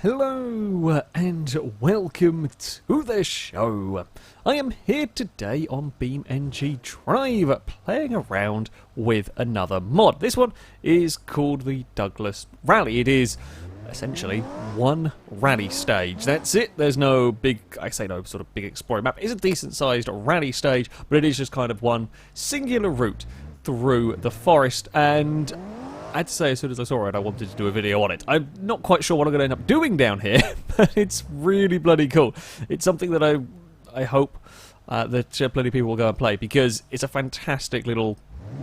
Hello and welcome to the show. I am here today on BeamNG Drive playing around with another mod. This one is called the Douglas Rally. It is essentially one rally stage. That's it. There's no big, no sort of big exploring map. It's a decent sized rally stage, but it is just kind of one singular route through the forest, and I had to say, as soon as I saw it, I wanted to do a video on it. I'm not quite sure what I'm going to end up doing down here, but it's really bloody cool. It's something that I hope that plenty of people will go and play, because it's a fantastic little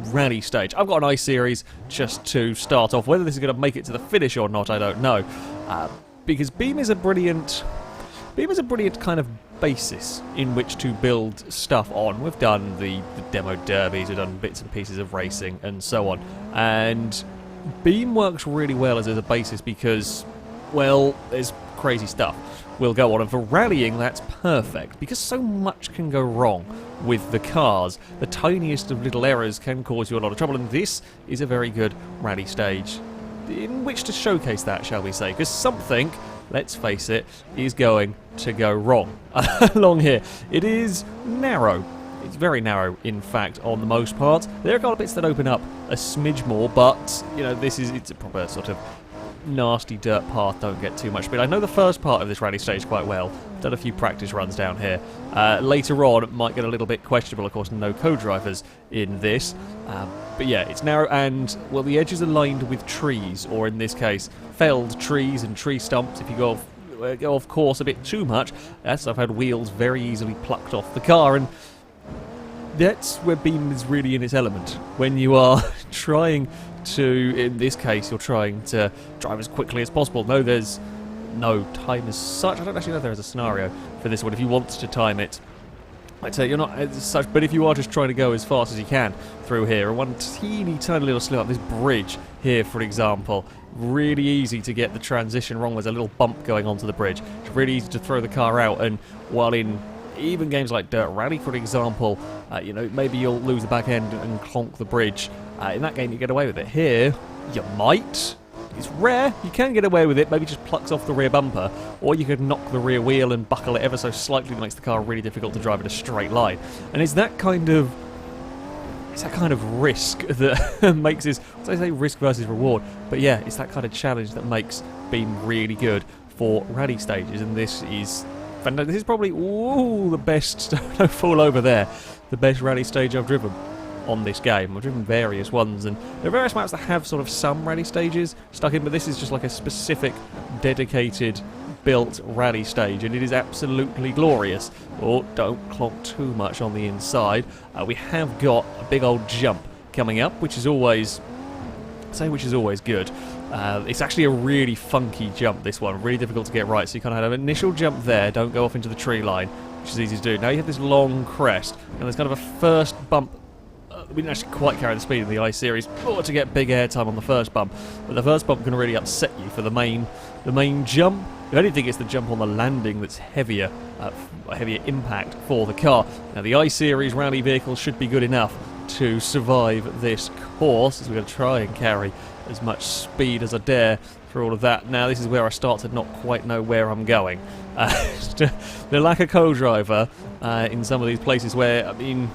rally stage. I've got an I-Series just to start off. Whether this is going to make it to the finish or not, I don't know. Because Beam is a brilliant kind of basis in which to build stuff on. We've done the demo derbies, we've done bits and pieces of racing and so on. And Beam works really well as a basis because, well, there's crazy stuff we'll go on, and for rallying that's perfect because so much can go wrong with the cars. The tiniest of little errors can cause you a lot of trouble, and this is a very good rally stage in which to showcase that, shall we say, because something, let's face it, is going to go wrong along here. It is narrow. It's very narrow, in fact, on the most part. There are a couple of bits that open up a smidge more, but, you know, it's a proper sort of nasty dirt path. Don't get too much speed. I know the first part of this rally stage quite well. Done a few practice runs down here. Later on, it might get a little bit questionable. Of course, no co-drivers in this. But yeah, it's narrow, and, well, the edges are lined with trees, or in this case, felled trees and tree stumps. If you go off course a bit too much, I've had wheels very easily plucked off the car, and that's where Beam is really in its element. When you are trying to, in this case, you're trying to drive as quickly as possible. No, there's no time as such. I don't actually know if there is a scenario for this one. If you want to time it, I'd say you're not as such, but if you are just trying to go as fast as you can through here, and one teeny tiny little slip up, this bridge here, for example, really easy to get the transition wrong. There's a little bump going onto the bridge. It's really easy to throw the car out, and while in even games like Dirt Rally, for example, you know, maybe you'll lose the back end and clonk the bridge. In that game, you get away with it. Here, you might. It's rare. You can get away with it. Maybe just plucks off the rear bumper, or you could knock the rear wheel and buckle it ever so slightly. That makes the car really difficult to drive in a straight line. And it's that kind of risk that makes this, I say risk versus reward, but yeah, it's that kind of challenge that makes Beam really good for rally stages, and this is fantastic. This is probably, ooh, the best, don't fall over there, the best rally stage I've driven on this game. I've driven various ones, and there are various maps that have sort of some rally stages stuck in, but this is just like a specific, dedicated, built rally stage, and it is absolutely glorious. Oh, don't clonk too much on the inside. We have got a big old jump coming up, which is always good. It's actually a really funky jump, this one, really difficult to get right, so you kind of have an initial jump there, don't go off into the tree line, which is easy to do. Now you have this long crest, and there's kind of a first bump. We didn't actually quite carry the speed in the I-Series to get big airtime on the first bump, but the first bump can really upset you for the main jump. The only thing is the jump on the landing that's heavier, a heavier impact for the car. Now the I-Series rally vehicle should be good enough to survive this course, as we're going to try and carry as much speed as I dare for all of that. Now this is where I start to not quite know where I'm going. The lack of co-driver in some of these places where, I mean,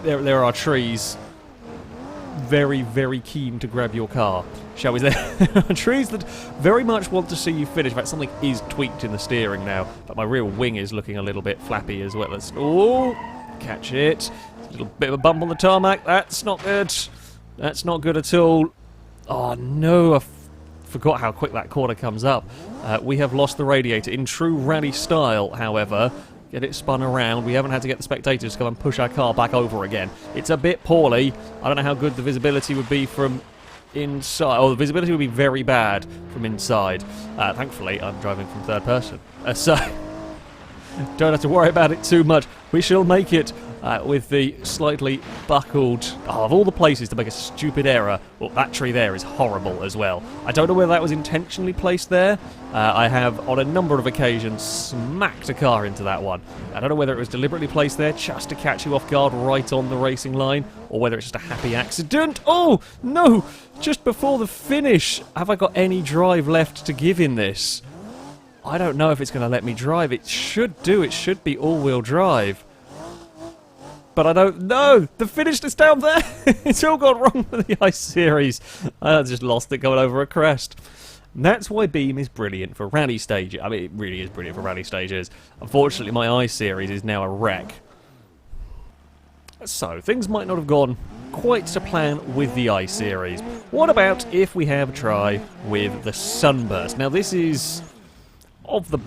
there are trees very, very keen to grab your car, shall we say. There are trees that very much want to see you finish. In fact, something is tweaked in the steering now, but my rear wing is looking a little bit flappy as well. Let's, oh, catch it. A little bit of a bump on the tarmac. That's not good. That's not good at all. Oh no, I forgot how quick that corner comes up. We have lost the radiator. In true rally style, however, get it spun around. We haven't had to get the spectators to come and push our car back over again. It's a bit poorly. I don't know how good the visibility would be from inside. Oh, the visibility would be very bad from inside. Thankfully, I'm driving from third person. So don't have to worry about it too much. We shall make it with the slightly buckled... Oh, of all the places to make a stupid error, well, that tree there is horrible as well. I don't know whether that was intentionally placed there. I have, on a number of occasions, smacked a car into that one. I don't know whether it was deliberately placed there just to catch you off guard right on the racing line, or whether it's just a happy accident. Oh, no! Just before the finish! Have I got any drive left to give in this? I don't know if it's going to let me drive. It should do. It should be all-wheel drive. But I don't know. The finish is down there. It's all gone wrong with the I-Series. I just lost it going over a crest. And that's why Beam is brilliant for rally stages. I mean, it really is brilliant for rally stages. Unfortunately, my I-Series is now a wreck. So, things might not have gone quite to plan with the I-Series. What about if we have a try with the Sunburst? Now, this is of the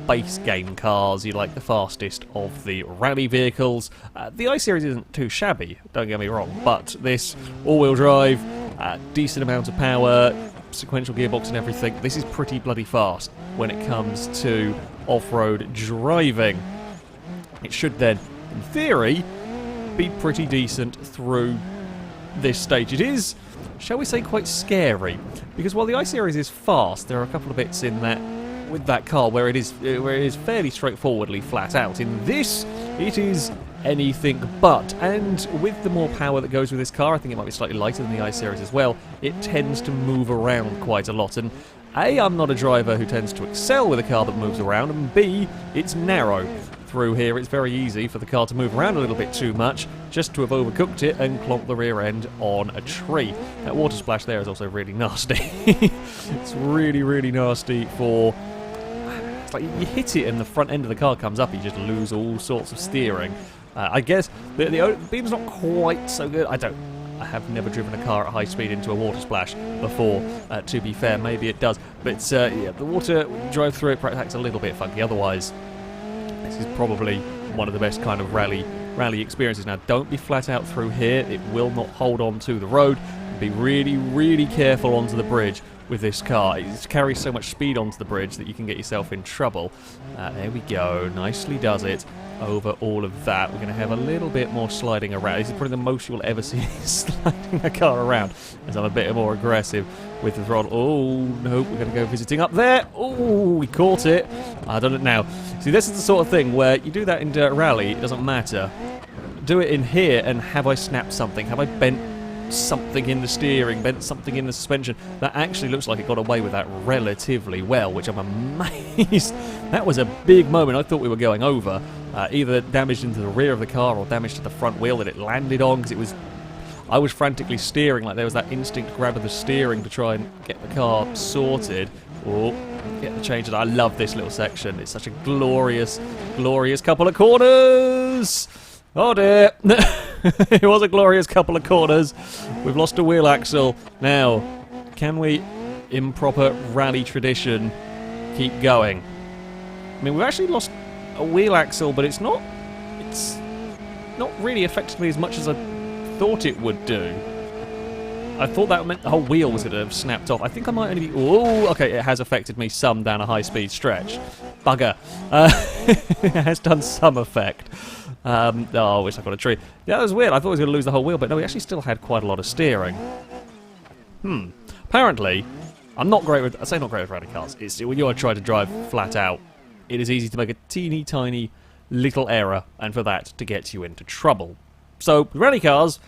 base game cars, you like the fastest of the rally vehicles. The I-Series isn't too shabby, don't get me wrong, but this all-wheel drive, decent amount of power, sequential gearbox and everything, this is pretty bloody fast when it comes to off-road driving. It should then, in theory, be pretty decent through this stage. It is, shall we say, quite scary, because while the I-Series is fast, there are a couple of bits in that with that car where it is fairly straightforwardly flat out. In this, it is anything but, and with the more power that goes with this car, I think it might be slightly lighter than the I-Series as well, it tends to move around quite a lot, and A, I'm not a driver who tends to excel with a car that moves around, and B, it's narrow. Through here, it's very easy for the car to move around a little bit too much, just to have overcooked it and clonk the rear end on a tree. That water splash there is also really nasty. It's really, really nasty for... It's like you hit it and the front end of the car comes up, you just lose all sorts of steering. I guess the Beam's not quite so good. I have never driven a car at high speed into a water splash before, to be fair. Maybe it does. But yeah, the water, drive through it, perhaps a little bit funky. Otherwise, this is probably one of the best kind of rally experiences. Now, don't be flat out through here. It will not hold on to the road. Be really, really careful onto the bridge with this car. It carries so much speed onto the bridge that you can get yourself in trouble. There we go. Nicely does it over all of that. We're going to have a little bit more sliding around. This is probably the most you'll ever see sliding a car around, as I'm a bit more aggressive with the throttle. Oh, no, we're going to go visiting up there. Oh, we caught it. I don't know now. See, this is the sort of thing where you do that in Dirt Rally, it doesn't matter. Do it in here, and have I snapped something? Have I bent something in the steering, bent something in the suspension? That actually looks like it got away with that relatively well, which I'm amazed. That was a big moment. I thought we were going over. Either damage into the rear of the car or damage to the front wheel that it landed on, because I was frantically steering, like there was that instinct grab of the steering to try and get the car sorted. Oh, get the change. I love this little section. It's such a glorious, glorious couple of corners. Oh dear. It was a glorious couple of corners. We've lost a wheel axle. Now, can we, in proper rally tradition, keep going? I mean, we've actually lost a wheel axle, but it's not really affected me as much as I thought it would do. I thought that meant the whole wheel was going to have snapped off. I think I might only be... Oh, okay, it has affected me some down a high-speed stretch. Bugger. It has done some effect. Oh, I wish I got a tree. Yeah, that was weird. I thought I was going to lose the whole wheel, but no, we actually still had quite a lot of steering. Apparently, I'm not great with... I say not great with rally cars. It's when you want to try to drive flat out, it is easy to make a teeny tiny little error, and for that to get you into trouble. So, rally cars,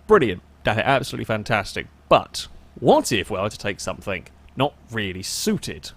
brilliant. Absolutely fantastic. But what if we were to take something not really suited?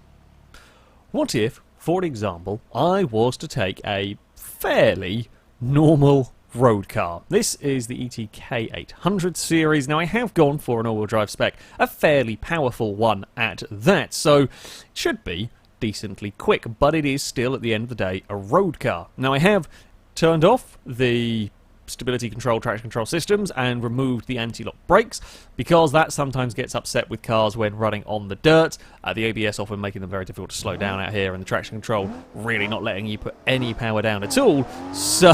What if, for example, I was to take a fairly normal road car? This is the ETK 800 series. Now, I have gone for an all-wheel drive spec, a fairly powerful one at that, so it should be decently quick, but it is still, at the end of the day, a road car. Now, I have turned off the stability control, traction control systems and removed the anti-lock brakes, because that sometimes gets upset with cars when running on the dirt. The ABS often making them very difficult to slow down out here, and the traction control really not letting you put any power down at all. So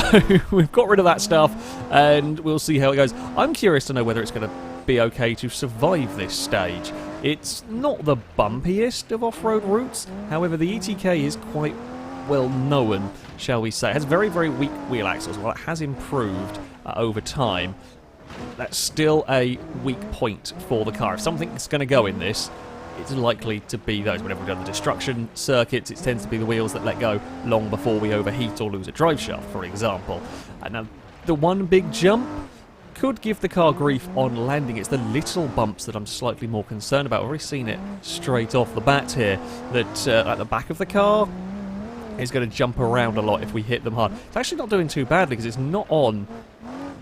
we've got rid of that stuff, and we'll see how it goes. I'm curious to know whether it's going to be okay to survive this stage. It's not the bumpiest of off-road routes, however the ETK is quite well known, shall we say. It has very, very weak wheel axles. Well, it has improved over time. That's still a weak point for the car. If something's going to go in this, it's likely to be those. Whenever we've done the destruction circuits, it tends to be the wheels that let go long before we overheat or lose a drive shaft, for example. Now, the one big jump could give the car grief on landing. It's the little bumps that I'm slightly more concerned about. I've already seen it straight off the bat here, that at the back of the car is going to jump around a lot if we hit them hard. It's actually not doing too badly because it's not on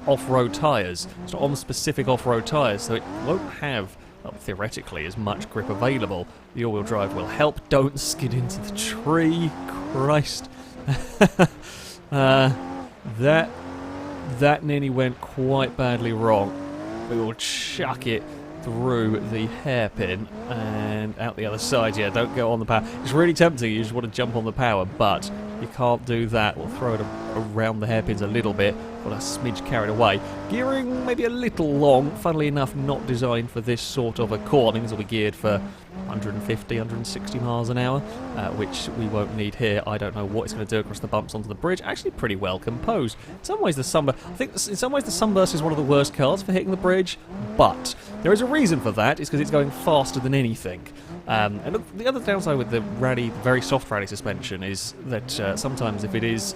off-road tyres. It's not on specific off-road tyres, so it won't have, well, theoretically, as much grip available. The all-wheel drive will help. Don't skid into the tree. Christ. That nearly went quite badly wrong. We will chuck it through the hairpin and out the other side. Yeah, don't go on the power. It's really tempting. You just want to jump on the power, but you can't do that. We'll throw it around the hairpins a little bit. Got a smidge carried away. Gearing maybe a little long. Funnily enough, not designed for this sort of a core. I think this will be geared for 150, 160 miles an hour, which we won't need here. I don't know what it's going to do across the bumps onto the bridge. Actually pretty well composed. In some ways the Sunburst, I think in some ways the Sunburst is one of the worst cars for hitting the bridge, but there is a reason for that. It's because it's going faster than anything. And look, the other downside with the rally, very soft rally suspension is that sometimes if it is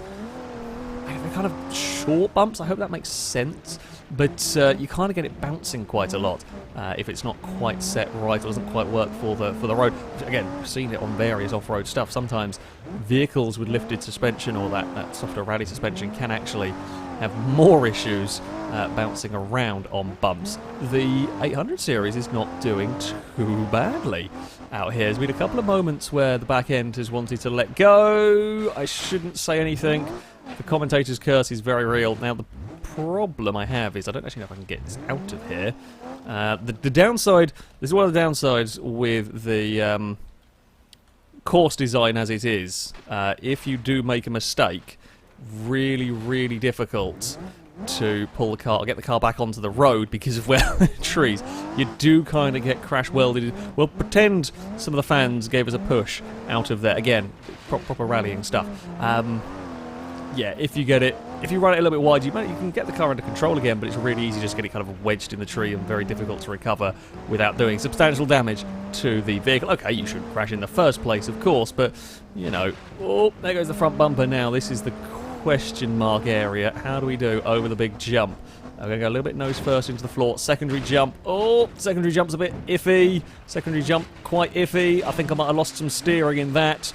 they're kind of short bumps, I hope that makes sense, but you kind of get it bouncing quite a lot if it's not quite set right or doesn't quite work for the road. Again, we've seen it on various off-road stuff. Sometimes vehicles with lifted suspension or that softer rally suspension can actually have more issues bouncing around on bumps. The 800 series is not doing too badly out here. There's been a couple of moments where the back end has wanted to let go. I shouldn't say anything. The commentator's curse is very real. Now, the problem I have is I don't actually know if I can get this out of here. The downside, this is one of the downsides with the course design as it is. If you do make a mistake, really, really difficult to pull the car, or get the car back onto the road because of where the trees. You do kind of get crash welded. Well, pretend some of the fans gave us a push out of there. Again, proper rallying stuff. Yeah, if you get it, if you run it a little bit wide, you can get the car under control again, but it's really easy just to get it kind of wedged in the tree and very difficult to recover without doing substantial damage to the vehicle. Okay, you shouldn't crash in the first place, of course, but, you know, oh, there goes the front bumper now. This is the question mark area. How do we do over the big jump? I'm going to go a little bit nose first into the floor. Secondary jump. Oh, secondary jump's a bit iffy. Secondary jump, quite iffy. I think I might have lost some steering in that.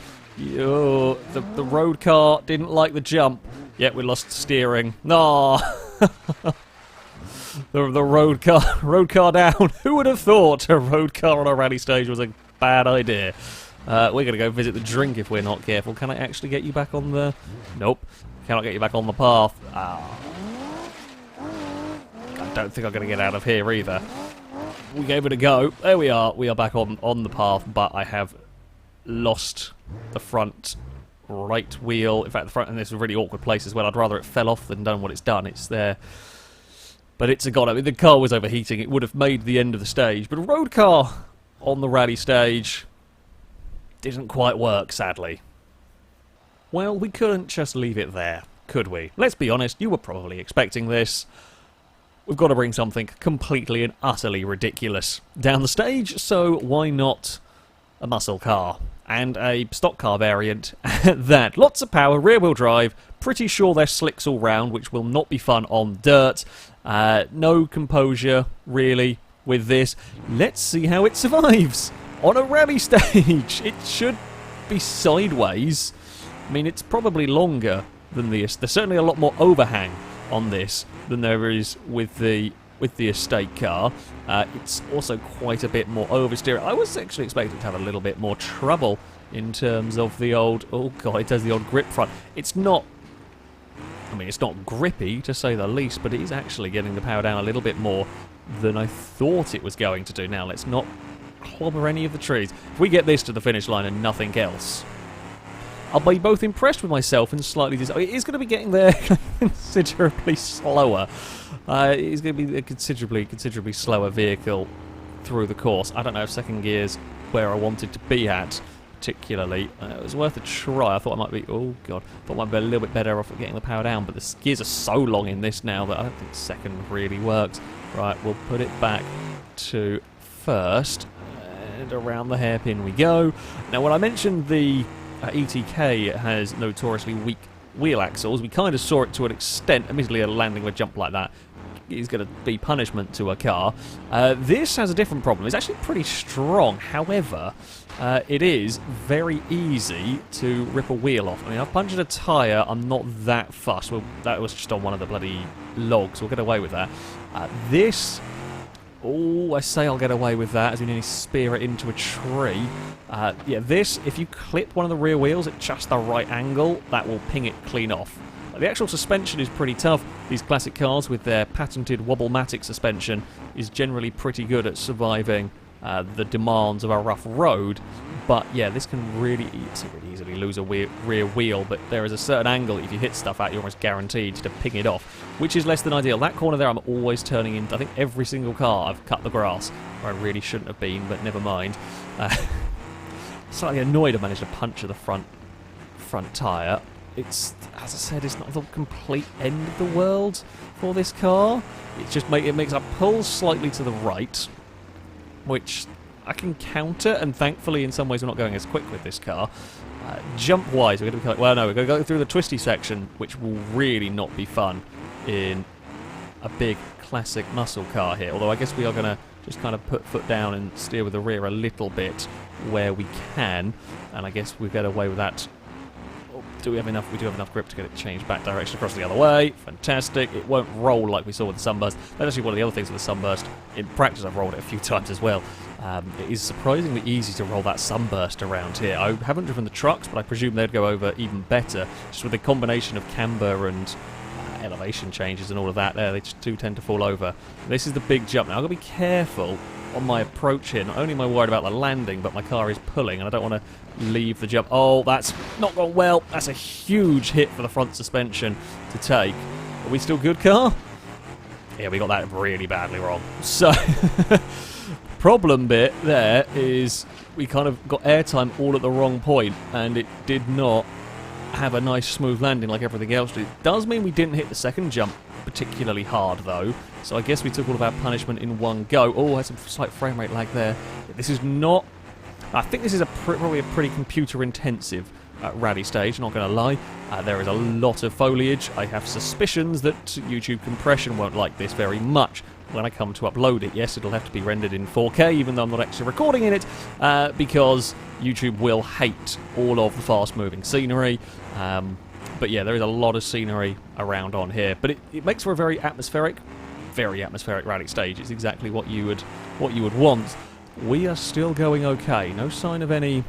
Oh, the road car didn't like the jump. Yet we lost steering. No. the road car down. Who would have thought a road car on a rally stage was a bad idea? We're going to go visit the drink if we're not careful. Can I actually get you back on the... Nope. Cannot get you back on the path. I don't think I'm going to get out of here either. We gave it a go. There we are. We are back on the path, but I have lost the front right wheel. In fact, the front, and this is a really awkward place as well. I'd rather it fell off than done what it's done. It's there. But it's a god. I mean, the car was overheating. It would have made the end of the stage. But a road car on the rally stage didn't quite work, sadly. Well, we couldn't just leave it there, could we? Let's be honest, you were probably expecting this. We've got to bring something completely and utterly ridiculous down the stage, so why not a muscle car? And a stock car variant at that. Lots of power, rear-wheel drive, pretty sure they're slicks all round, which will not be fun on dirt. No composure, really, with this. Let's see how it survives on a rally stage. It should be sideways. I mean, it's probably longer than this. There's certainly a lot more overhang on this than there is with the estate car. It's also quite a bit more oversteer. I was actually expecting to have a little bit more trouble in terms of the old... Oh, God, it does the old grip front. It's not... I mean, it's not grippy, to say the least, but it is actually getting the power down a little bit more than I thought it was going to do. Now, let's not clobber any of the trees. If we get this to the finish line and nothing else, I'll be both impressed with myself and slightly... It is going to be getting there considerably slower. It is going to be a considerably slower vehicle through the course. I don't know if second gear's where I wanted to be at, particularly. It was worth a try. I thought I might be... Oh, God. I thought I might be a little bit better off at getting the power down, but the gears are so long in this now that I don't think second really works. Right, we'll put it back to first. And around the hairpin we go. Now, when I mentioned the... ETK has notoriously weak wheel axles. We kind of saw it to an extent. Admittedly, a landing with a jump like that is going to be punishment to a car. This has a different problem. It's actually pretty strong. However, it is very easy to rip a wheel off. I mean, I've punctured a tyre. I'm not that fussed. Well, that was just on one of the bloody logs. We'll get away with that. This... Oh, I say I'll get away with that as we nearly spear it into a tree. Yeah, this, if you clip one of the rear wheels at just the right angle, that will ping it clean off. The actual suspension is pretty tough. These classic cars with their patented Wobble-matic suspension is generally pretty good at surviving the demands of a rough road. But yeah, this can really easily lose a rear wheel, but there is a certain angle if you hit stuff out, you're almost guaranteed to ping it off, which is less than ideal. That corner there I'm always turning in. I think every single car I've cut the grass, where I really shouldn't have been, but never mind. Slightly annoyed I managed to puncture the front tyre. It's, as I said, it's not the complete end of the world for this car. It's just it makes a pull slightly to the right, which I can counter, and thankfully in some ways we're not going as quick with this car. Jump-wise, we're going to be we're going to go through the twisty section, which will really not be fun in a big classic muscle car here. Although I guess we are going to just kind of put foot down and steer with the rear a little bit where we can, and I guess we get away with that. Do we have enough? We do have enough grip to get it changed back direction across the other way. Fantastic. It won't roll like we saw with the Sunburst. That's actually one of the other things with the Sunburst. In practice, I've rolled it a few times as well. It is surprisingly easy to roll that Sunburst around here. I haven't driven the trucks, but I presume they'd go over even better. Just with the combination of camber and elevation changes and all of that there, they just do tend to fall over. This is the big jump. Now, I've got to be careful on my approach here. Not only am I worried about the landing, but my car is pulling, and I don't want to leave the jump. Oh, that's not gone well. That's a huge hit for the front suspension to take. Are we still good, car? Yeah, we got that really badly wrong. So, problem bit there is we kind of got airtime all at the wrong point, and it did not have a nice smooth landing like everything else did. It does mean we didn't hit the second jump particularly hard though, so I guess we took all of our punishment in one go. Oh, I had some slight frame rate lag there. This is not... I think this is probably a pretty computer intensive rally stage, not going to lie. There is a lot of foliage. I have suspicions that YouTube compression won't like this very much when I come to upload it. Yes, it'll have to be rendered in 4K, even though I'm not actually recording in it, because YouTube will hate all of the fast-moving scenery. But yeah, there is a lot of scenery around on here. But it makes for a very atmospheric rally stage. It's exactly what you would want. We are still going okay. No sign of any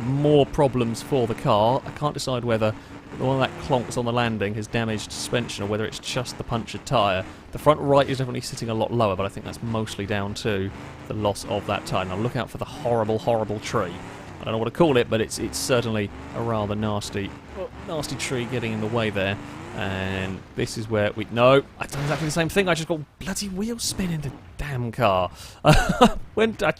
more problems for the car. I can't decide whether the one that clonks on the landing has damaged suspension or whether it's just the punctured tyre. The front right is definitely sitting a lot lower, but I think that's mostly down to the loss of that tyre. Now look out for the horrible, horrible tree. I don't know what to call it, but it's certainly a rather nasty tree getting in the way there. And this is where we... No, I've done exactly the same thing. I just got bloody wheel spin in the damn car. I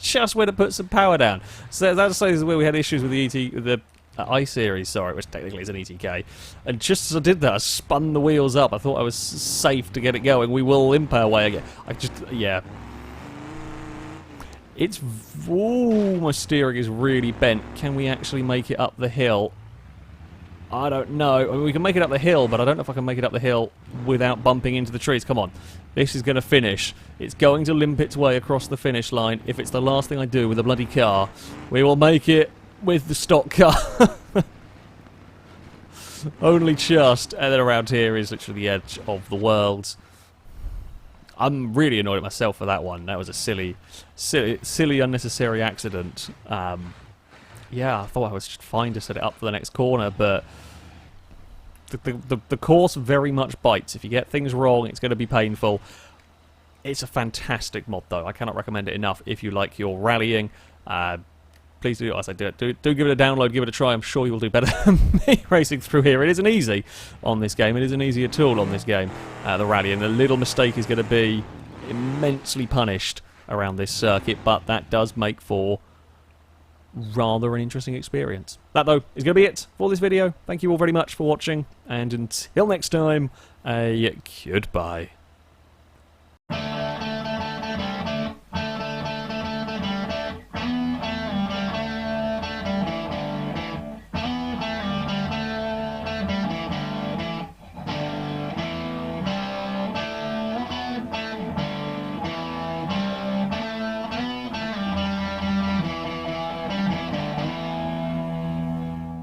just went to put some power down. So that's where we had issues with the I-Series, sorry, which technically is an ETK. And just as I did that, I spun the wheels up. I thought I was safe to get it going. We will limp our way again. Yeah. It's... Ooh, my steering is really bent. Can we actually make it up the hill? I don't know. I mean, we can make it up the hill, but I don't know if I can make it up the hill without bumping into the trees. Come on. This is going to finish. It's going to limp its way across the finish line. If it's the last thing I do with a bloody car, we will make it with the stock car. Only just. And then around here is literally the edge of the world. I'm really annoyed at myself for that one. That was a silly unnecessary accident. Yeah, I thought I was just fine to set it up for the next corner, but the course very much bites. If you get things wrong, it's going to be painful. It's a fantastic mod, though. I cannot recommend it enough if you like your rallying. Please do, as I do give it a download, give it a try. I'm sure you will do better than me racing through here. It isn't easy on this game. It is an easier tool on this game, the rallying. A little mistake is going to be immensely punished around this circuit, but that does make for rather an interesting experience. That, though, is going to be it for this video. Thank you all very much for watching, and until next time, a goodbye.